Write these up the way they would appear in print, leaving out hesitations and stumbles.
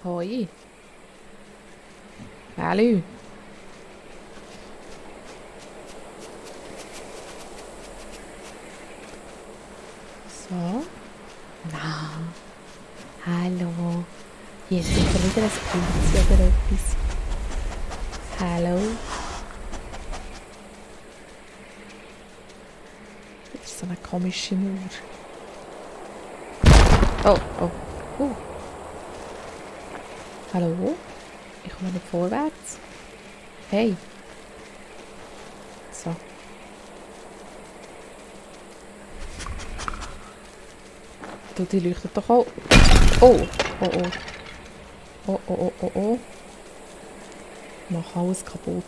Hoi. Hallo. So. Na. Hallo. Hier ist sicher wieder ein Pilz oder etwas. Hallo. Das ist so eine komische Mauer. Oh, oh. Hallo? Ich komme nicht vorwärts. Hey. So. Du, die leuchtet doch auch. Oh, oh, oh. Oh, oh, oh, oh, oh. Ich mache alles kaputt.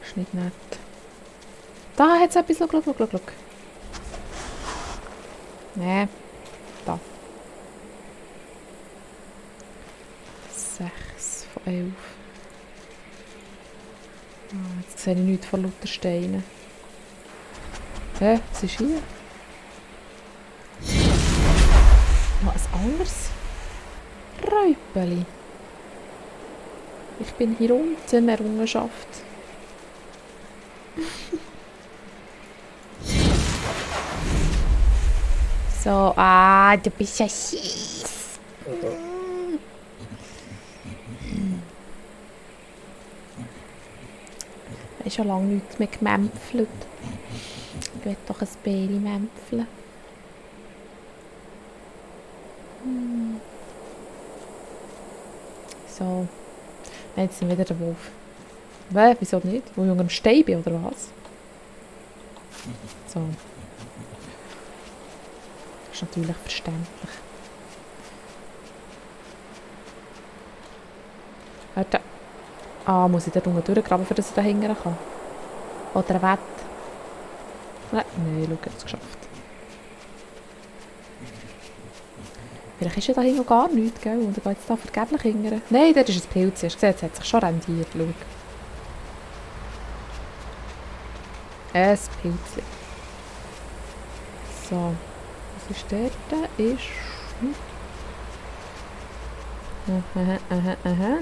Ist nicht nett. Da hat es etwas. Schau. Nee. Da. 6 von 11. Oh, jetzt sehe ich nichts von lauter Steinen. Hä? Was ist hier? Noch ein anderes Räupeli. Ich bin hier unten in Errungenschaft. So, du bist ja schief. Ich habe schon lange nichts mehr gemämpfelt. Ich will doch ein Bäri mämpfeln. So. Jetzt sind wir wieder der Wolf. Wieso nicht? Wo ich unter dem Stein bin, oder was? So. Das ist natürlich verständlich. Warte. Muss ich da unten durchgraben, damit ich da hingehen kann? Oder ein Wett? Nein, schau, ich habe es geschafft. Vielleicht ist ja da hinten gar nichts, gell? Und ich gehe jetzt da vergeblich hingehen. Nein, dort ist ein Pilz. Hast du gesehen, es hat sich schon rendiert. Schau. Ein Pilzchen. So. Was ist dort? Ist... Aha.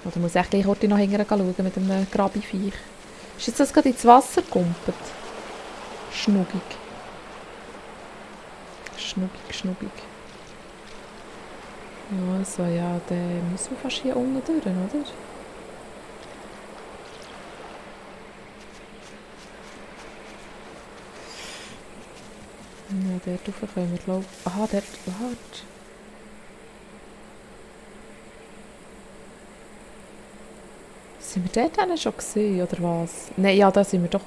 Oder muss ich gleich heute noch hinterher schauen mit einem Grabiviech? Ist jetzt das gerade ins Wasser gekumpelt? Schnuggig. Also ja, dann müssen wir fast hier unten durch, oder? Ja, dort rauf können wir, glaube ich. Aha, dort. Warte. Sind wir dort schon gesehen, oder was? Nein, ja, da sind wir doch.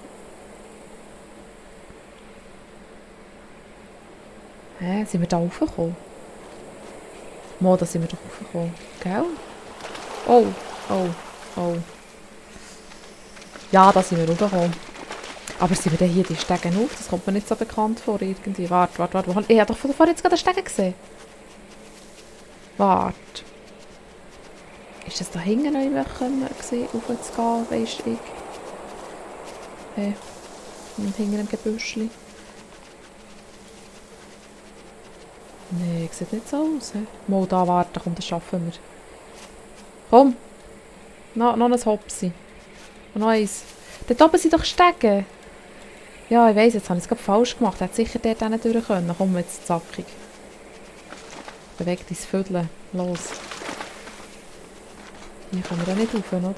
Hä, sind wir da raufgekommen? Mo, da sind wir doch raufgekommen, gell? Oh. Ja, da sind wir raufgekommen. Aber sind wir denn hier die Stege auf? Das kommt mir nicht so bekannt vor, irgendwie. Warte. Ich habe doch vorhin jetzt gerade den Stege gesehen. Warte. Ist das da hinten noch immer gesehen, aufzugehen, weisst du, hinter dem Gebüschli? Nee, sieht nicht so aus. Mal da warten, komm, das schaffen wir. Komm! Noch ein Hopsi. Und noch eins. Dort oben sind doch Stege. Ja, ich weiss, jetzt habe ich es gerade falsch gemacht. Ich hätte sicher dort nicht durch können. Komm, jetzt zackig. Beweg dein Vödel. Los. Hier können wir auch nicht rauf, oder?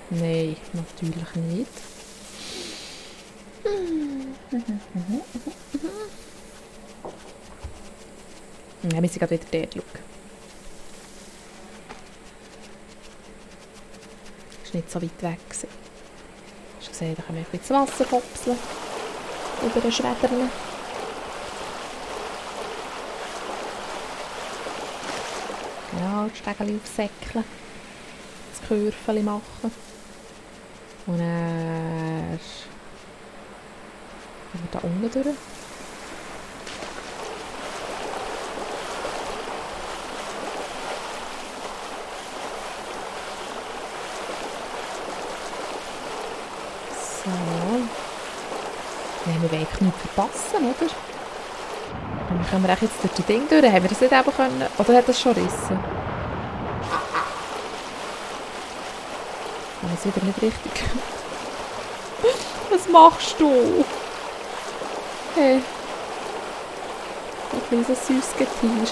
Nein, natürlich nicht. Ja, wir sind gerade wieder dort, schau. Ist nicht so weit weg gewesen. Hast du gesehen, da können wir ein bisschen ins Wasser hopseln. Über den Schwäderle. Genau, die Stegeli aufsäckeln. Das Kürfeli machen. Und dann... gehen wir da unten durch. wir wollen einfach nichts verpassen, oder? Und können wir echt jetzt durch die Dinge durch? Haben wir das nicht eben können? Oder hat das schon rissen? Ich habe es wieder nicht richtig gehört. Was machst du? Hey. Ein kleines Süssgetier.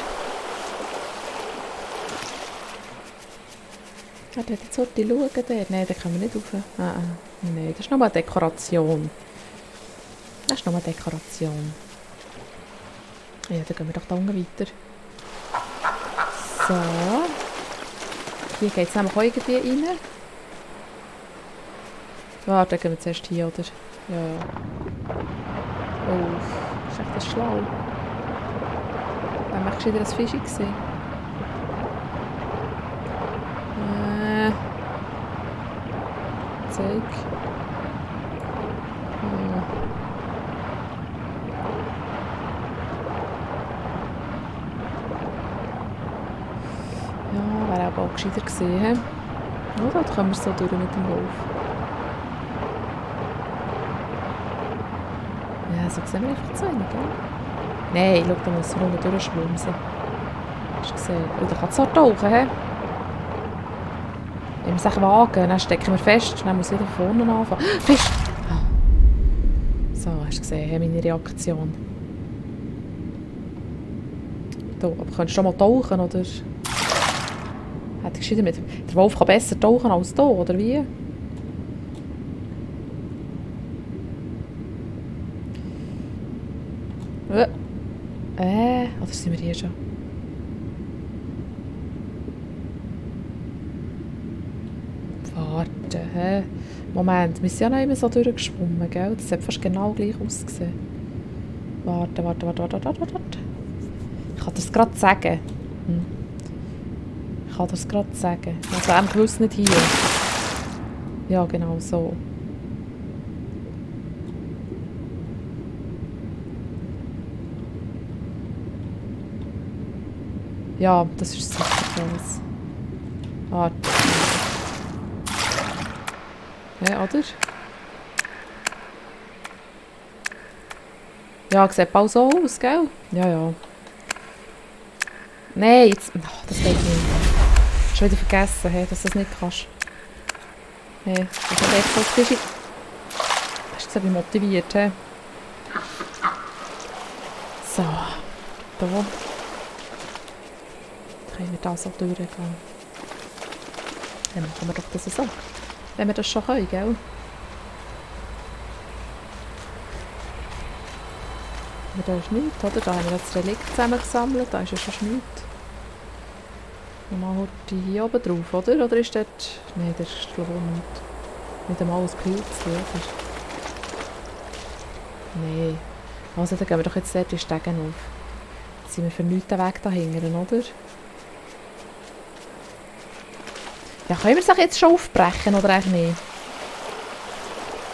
Ja, der hat jetzt heute schauen. Nein, da können wir nicht rauf. Nein, das ist nur eine Dekoration. Das ist nur eine Dekoration. Ja, dann gehen wir doch da unten weiter. So. Hier geht es nämlich auch irgendwie rein. Warte, dann gehen wir zuerst hier, oder? Ja. Oh, ist echt das schlau. War ich wieder ein Fischi gesehen? Zeig. Ja, wäre auch gescheiter gesehen. Oder? Da kommen wir so durch mit dem Wolf. Ja, so sehen wir einfach zu wenig, gell? Nein, schau, da muss man unten durchschwumsen. Hast du gesehen? Oh, da kann es auch tauchen, hä? Wenn wir es wagen, dann stecken wir fest. Dann muss ich wieder von vorne anfangen. Fisch! So, hast du gesehen, meine Reaktion. Da, aber könntest du mal tauchen, oder? Hätte ich gescheiter mit... Der Wolf kann besser tauchen als hier, oder wie? Oder sind wir hier schon? Warte, hä? Moment, wir sind ja noch immer so durchgeschwommen, gell? Das hat fast genau gleich ausgesehen. Warte. Ich kann das gerade sagen. Ich kann das gerade sagen. Also gewiss nicht hier. Ja, genau so. Ja, das ist sicher das. Warte. Ja, oder? Ja, sieht bald so aus, gell? Ja. Nein, jetzt... Oh, das geht nicht. Schon wieder vergessen, hey, dass du das nicht kannst. Hey, das ist echt so Fischi. Hast du jetzt motiviert, hey? So. Da. Können wir da so durchgehen. Dann machen wir doch das so. Wenn wir das schon können, gell? Aber da ist nichts, oder? Da haben wir das Relikt zusammengesammelt, da ist ja schon nichts. Nochmal heute hier oben drauf, oder? Oder ist dort... Nein, das ist glaube ich nicht. Nicht einmal ein Pilz, oder? Nein. Also dann gehen wir doch jetzt dort die Stegen auf. Jetzt sind wir für nichts den Weg dahinter, oder? Ja, können wir es jetzt schon aufbrechen, oder eigentlich nicht?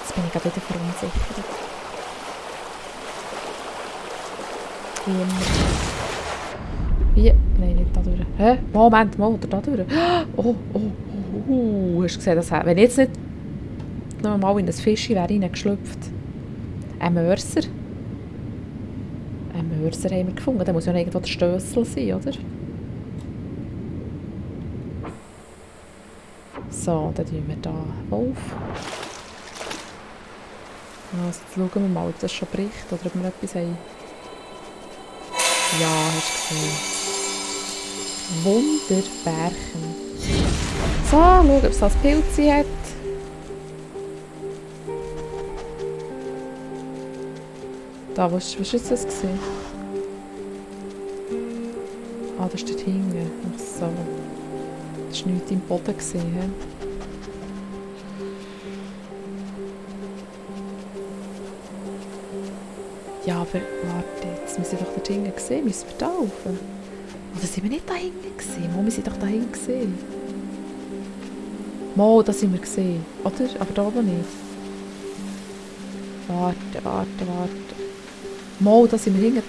Jetzt bin ich gerade wieder verunsichert. Wie? Nein, nicht da durch. Hä? Moment, mal, oder da durch? Oh, hast du gesehen, das, wenn ich jetzt nicht noch mal in ein Fisch wäre reingeschlüpft. Ein Mörser. Ein Mörser haben wir gefunden. Der muss ja irgendwo der Stössel sein, oder? So, dann tun wir hier Wolf. Also, jetzt schauen wir mal, ob das schon bricht oder ob wir etwas haben. Ja, hast du gesehen. Wunderbärchen. So, schauen, ob es das Pilze hat. Da, was war jetzt das gesehen? Ah, das ist dort hinten. Ach so. Das war nichts im Boden gesehen. Ja, aber warte, jetzt müssen wir doch dort hinten sehen. Müssen wir da rauf? Oder sind wir nicht da hinten gesehen? Mo, wir sind doch da hinten gesehen. Mo, da sind wir gesehen. Oder? Aber da oben nicht. Warte. Mo, da sind wir hinten.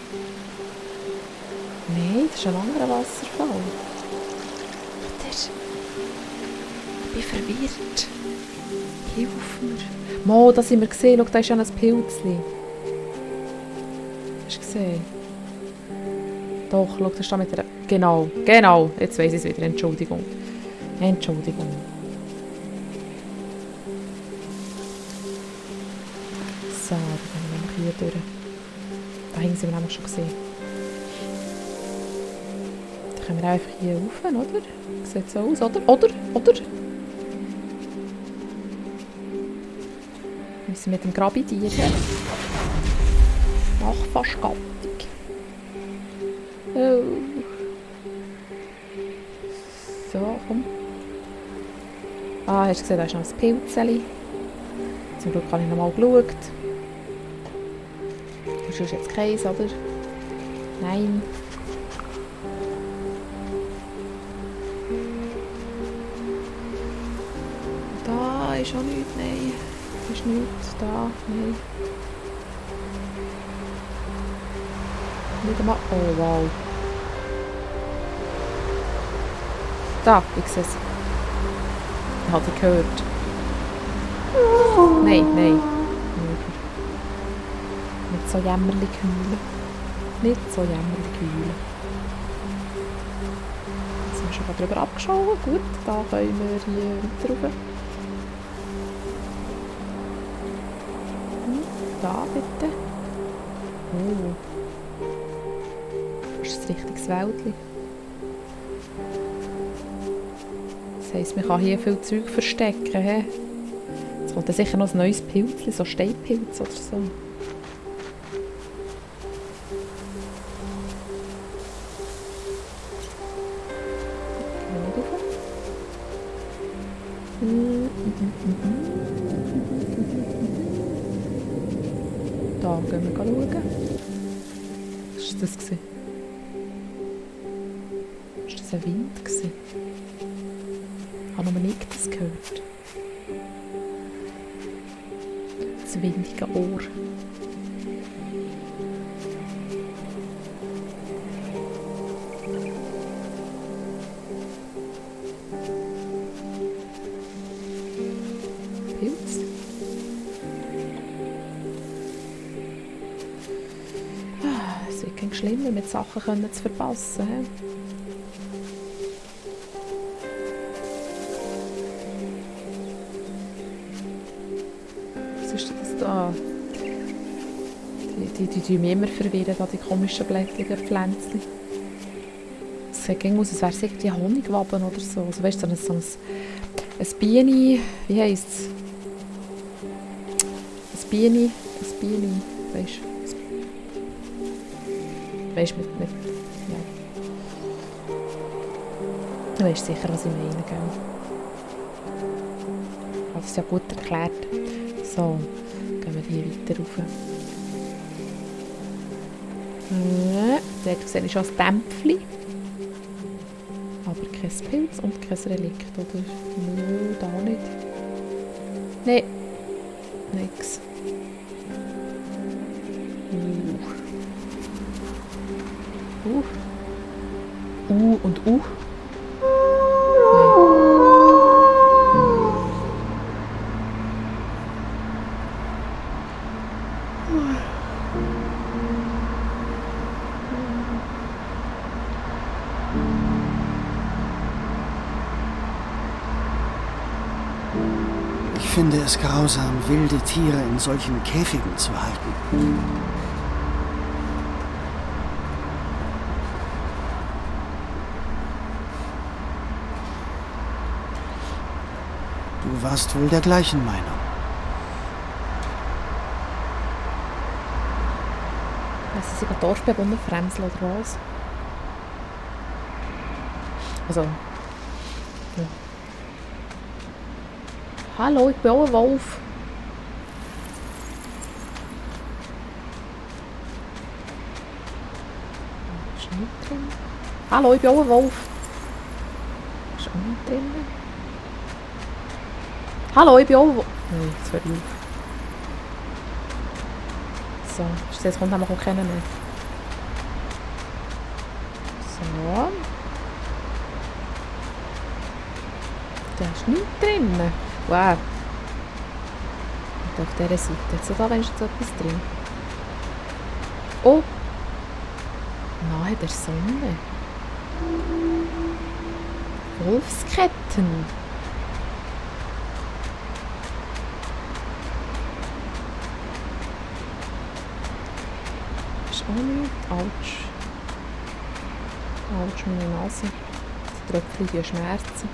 Nein, das ist ein anderer Wasserfall. Ich bin verwirrt. Hilf mir. Mo, da sind wir gesehen. Schau, da ist ja ein Pilzchen. gesehen. Doch, schau, da steht mit der... Genau, genau. Jetzt weiss ich es wieder. Entschuldigung. Entschuldigung. So, dann gehen wir noch hier durch. Da hinten sind wir nämlich schon gesehen. Dann können wir einfach hier rauf, oder? Sieht so aus, oder? Oder? Wir sind mit dem Grabitier. Ach, fast gattig. Oh. So, komm. Ah, hast du gesehen, da ist noch ein Pilzeli. Zum Glück habe ich noch mal geschaut. Das ist jetzt keins, oder? Nein. Da ist auch nichts, nein. Da ist nichts, da, nein. Nicht einmal. Oh, wow. Da, ich sehe es. Ich habe es gehört. Nein, nein. Nicht so jämmerlich heulen. Nicht so jämmerlich heulen. Jetzt sind wir schon mal drüber abgeschaut. Gut, da können wir hier weiter rauf. Da bitte. Oh. Das ist ein richtiges Wäldchen. Das heisst, man kann hier viel Zeug verstecken. He? Jetzt kommt dann sicher noch ein neues Pilzchen, so Steinpilz oder so. Da gehen wir schauen. Was war das? War das ein Wind? Ich habe noch nicht das gehört. Das windige Ohr. Pilz. Es wird kein schlimmer, mit Sachen zu verpassen. He? Was ist das da? Die mich immer verwirren, da, die komischen blättrigen Pflänzchen. Es sieht aus, als wäre es irgendwie Honigwaben oder so. Also, weißt du, so ein Biene, wie heisst es? Ein Biene, weißt du? Weißt du, mit ja. Du weißt sicher, was ich meine, gell? Ich habe es ja gut erklärt. So, gehen wir hier weiter rauf. Dort sehe ich schon ein Dämpfchen. Aber kein Pilz und kein Relikt, oder? Nö, da nicht. Nein, nix. Und Ich finde es grausam, wilde Tiere in solchen Käfigen zu halten. Du warst wohl der gleichen Meinung. Was sind Dorfbewohner Fremsel oder was? Also. Ja. Hallo, ich bin auch ein Wolf. Ist nicht drin. Hallo, ich bin auch ein Wolf. Ist auch nicht drin. Hallo, ich bin auch ein Wolf. Nein, jetzt hör ich auf. So, jetzt kommt nämlich auch keiner mehr. So. Da ist nichts drin. Wow. Und auf dieser Seite. Jetzt da wenigstens etwas drin. Oh, Nahe der Sonne. Wolfsketten. Ist auch nichts. Autsch. Autsch, meine Nase. Die Tröpfchen, die schmerzen.